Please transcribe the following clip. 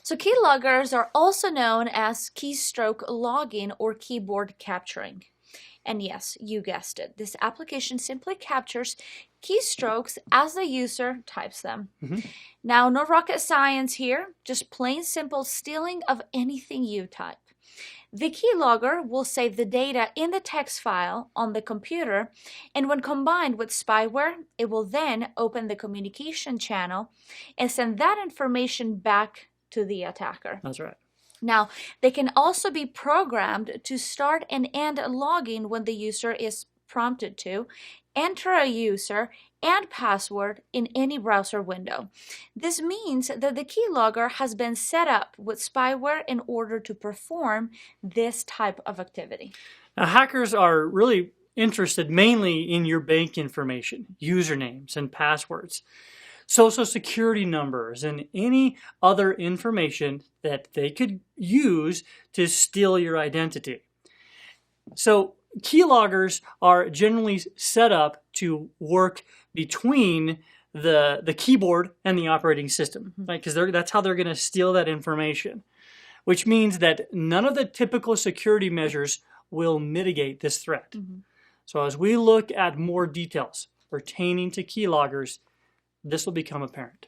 So keyloggers are also known as keystroke logging or keyboard capturing. And yes, you guessed it. This application simply captures keystrokes as the user types them. Now, no rocket science here, just plain simple stealing of anything you type. The keylogger will save the data in the text file on the computer, and when combined with spyware, it will then open the communication channel and send that information back to the attacker. That's right. Now, they can also be programmed to start and end logging when the user is prompted to, enter a user and password in any browser window. This means that the keylogger has been set up with spyware in order to perform this type of activity. Now, hackers are really interested mainly in your bank information, usernames and passwords, social security numbers, and any other information that they could use to steal your identity. So keyloggers are generally set up to work between the keyboard and the operating system, right? Because that's how they're going to steal that information, which means that none of the typical security measures will mitigate this threat. So as we look at more details pertaining to keyloggers, this will become apparent.